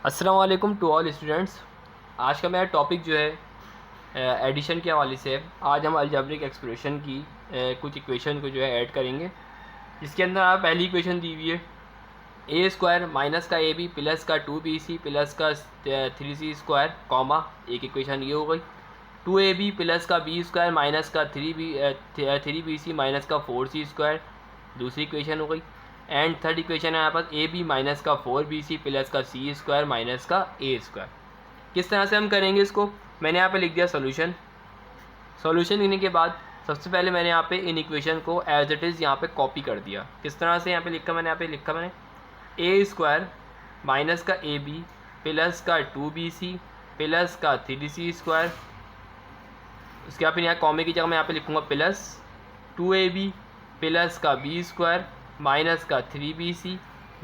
अस्सलाम वालेकुम to all students. आज का मेरा टॉपिक जो है एडिशन के हवाले से है। आज हम अलजेब्रिक एक्सप्रेशन की कुछ इक्वेशन को जो है ऐड करेंगे, जिसके अंदर आप पहली इक्वेशन दी हुई है ए स्क्वायर माइनस का ए बी प्लस का 2bc प्लस का 3c स्क्वायर कॉमा, एक इक्वेशन ये हो गई। 2ab प्लस का बी स्क्वायर माइनस का 3bc माइनस का 4c स्क्वायर, दूसरी इक्वेशन हो गई। एंड थर्ड इक्वेशन है यहाँ पर ए बी माइनस का 4bc प्लस का सी स्क्वायर माइनस का ए स्क्वायर। किस तरह से हम करेंगे इसको, मैंने यहाँ पे लिख दिया सोल्यूशन। सॉल्यूशन लिखने के बाद सबसे पहले मैंने यहाँ पे इन इक्वेशन को एज इट इज़ यहाँ पे कॉपी कर दिया। किस तरह से यहाँ पे लिखा मैंने ए स्क्वायर माइनस का ए बी प्लस का 2bc प्लस का 3c स्क्वायर। उसके बाद फिर यहाँ कॉमे की जगह मैं यहाँ पे लिखूँगा प्लस 2ab प्लस का बी स्क्वायर माइनस का 3bc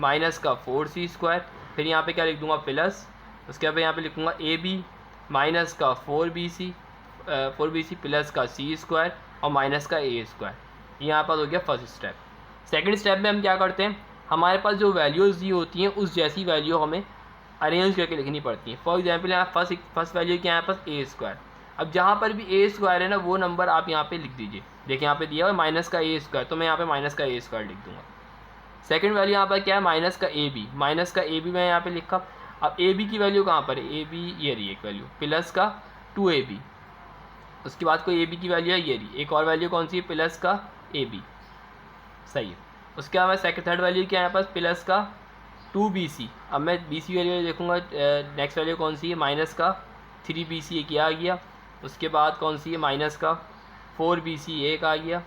माइनस का 4c स्क्वायर। फिर यहाँ पे क्या लिख दूँगा प्लस, उसके बाद यहाँ पे लिखूँगा ए बी माइनस का 4bc प्लस का सी स्क्वायर और माइनस का ए स्क्वायर। ये यहाँ पर हो गया फर्स्ट स्टेप। सेकंड स्टेप में हम क्या करते हैं, हमारे पास जो वैल्यूज़ दी होती हैं उस जैसी वैल्यू हमें अरेंज करके लिखनी पड़ती है। फॉर एग्जाम्पल यहाँ फर्स्ट वैल्यू क्या है यहाँ पास ए स्क्वायर। अब जहाँ पर भी ए स्क्वायर है ना, वो नंबर आप यहाँ पे लिख दीजिए। देखिए यहाँ पे दिया हुआ है माइनस का ए स्क्वायर, तो मैं यहाँ पे माइनस का ए स्क्वायर लिख दूँगा। सेकंड वैल्यू यहाँ पर क्या है, माइनस का ए बी मैं यहाँ पे लिखा। अब ए बी की वैल्यू कहाँ पर है, ए बी ये रही एक वैल्यू प्लस का 2ab। उसके बाद कोई ए बी की वैल्यू है ये रही, एक और वैल्यू कौन सी है प्लस का ए बी, सही है। उसके बाद मैं थर्ड वैल्यू क्या है यहाँ पास प्लस का 2bc। अब मैं bc वैल्यू देखूँगा, नेक्स्ट वैल्यू कौन सी है माइनस का 3bc एक आ गया। उसके बाद कौन सी है माइनस का 4bc एक आ गया,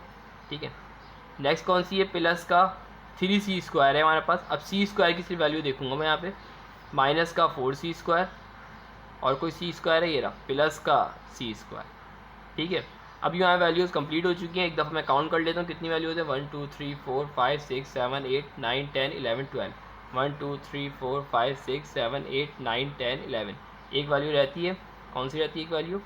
ठीक है। नेक्स्ट कौन सी है प्लस का 3c स्क्वायर है हमारे पास। अब c स्क्वायर की सिर्फ वैल्यू देखूँगा मैं यहाँ पे, माइनस का 4c स्क्वायर और कोई c स्क्वायर है ये रहा प्लस का c स्क्वायर, ठीक है। अब यहाँ वैल्यूज़ कंप्लीट हो चुकी हैं। एक दफ़ा मैं काउंट कर लेता हूँ कितनी वैल्यूज़ है, 1 2 3 4 5 6 7 8 9 10 11 12। 1 2 3 4 5 6 7 8 9 10 11। एक वैल्यू रहती है, कौन सी रहती है एक वैल्यू,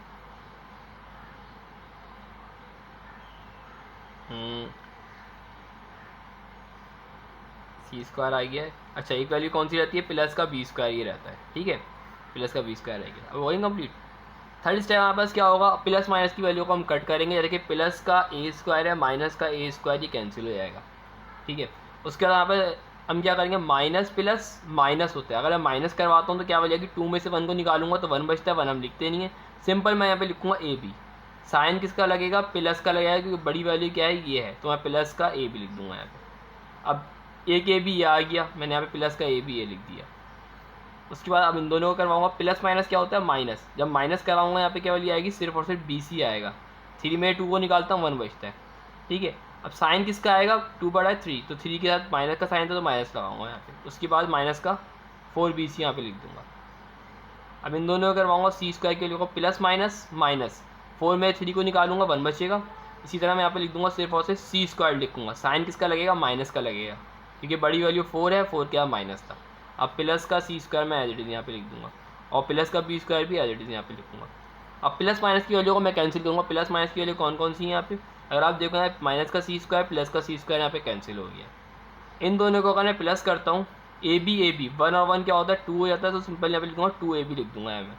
सी स्क्वायर आ गया है। अच्छा, एक वैल्यू कौन सी रहती है प्लस का बी स्क्वायर, ये रहता है, ठीक है, प्लस का बी स्क्वायर रहेगा। अब वही कंप्लीट। थर्ड स्टेप हमारे पास क्या होगा, प्लस माइनस की वैल्यू को हम कट करेंगे। देखिए प्लस का ए स्क्वायर है माइनस का ए स्क्वायर, ये कैंसिल हो जाएगा, ठीक है। उसके बाद यहाँ पर हम क्या करेंगे, माइनस प्लस माइनस होता है। अगर मैं माइनस करवाता हूँ तो क्या हो जाएगी, 2 में से 1 को निकालूंगा तो 1 बचता है, 1 हम लिखते नहीं है। सिंपल मैं यहाँ पे लिखूँगा ए बी, साइन किसका लगेगा प्लस का लगेगा, क्योंकि बड़ी वैल्यू क्या है ये है, तो मैं प्लस का ए बी लिख दूँगा यहाँ पे। अब एक ए बी ये आ गया, मैंने यहाँ पे प्लस का ए बी ये लिख दिया। उसके बाद अब इन दोनों को करवाऊंगा, प्लस माइनस क्या होता है माइनस, जब माइनस कराऊंगा यहाँ पे क्या वैल्यू आएगी, सिर्फ और सिर्फ BC आएगा। 3 में 2 को निकालता हूँ 1 बचता है, ठीक है। अब साइन किसका आएगा, 2 बड़ा 3, तो 3 के साथ माइनस का साइन था तो माइनस लगाऊंगा यहाँ पे। उसके बाद माइनस का 4bc यहाँ पे लिख दूंगा। अब इन दोनों को करवाऊंगा, सी स्क्वायर के लिए प्लस माइनस माइनस, 4 में 3 को निकालूंगा 1 बचेगा। इसी तरह मैं यहाँ पे लिख दूंगा, सिर्फ और सिर्फ सी स्क्वायर लिखूंगा। साइन किसका लगेगा, माइनस का लगेगा, क्योंकि बड़ी वैल्यू 4 है, 4 क्या माइनस था। अब प्लस का सी स्क्वायर मैं एज इट इज़ यहाँ पे लिख दूंगा और प्लस का बी स्क्वायर भी एज इट इज़ यहाँ पे लिखूंगा। अब प्लस माइनस की वैल्यू को मैं कैंसिल करूँगा। प्लस माइनस की वैल्यू कौन कौन सी है यहाँ पे, अगर आप देखो ना, माइनस का सी स्क्वायर प्लस का सी स्क्वायर यहाँ पे कैंसिल हो गया। इन दोनों को अगर मैं प्लस करता हूँ, ए बी 1 और 1 क्या होता है 2 हो जाता है, तो सिंपल यहाँ पे लिखूँगा 2ab लिख दूंगा यहाँ में,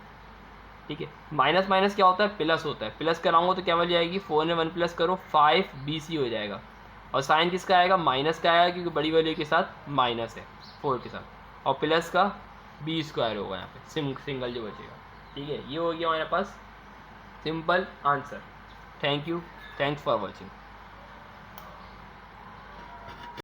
ठीक है। माइनस माइनस क्या होता है प्लस होता है, प्लस कराऊंगा तो क्या वैल्यू आएगी, 4 में 1 प्लस करो 5bc हो जाएगा। और साइन किसका आएगा, माइनस का आएगा, क्योंकि बड़ी वैल्यू के साथ माइनस है 4 के साथ, और प्लस का बी स्क्वायर होगा यहाँ पे सिंगल जो बचेगा, ठीक है। ये हो गया हमारे पास simple answer. Thank you, thanks for watching.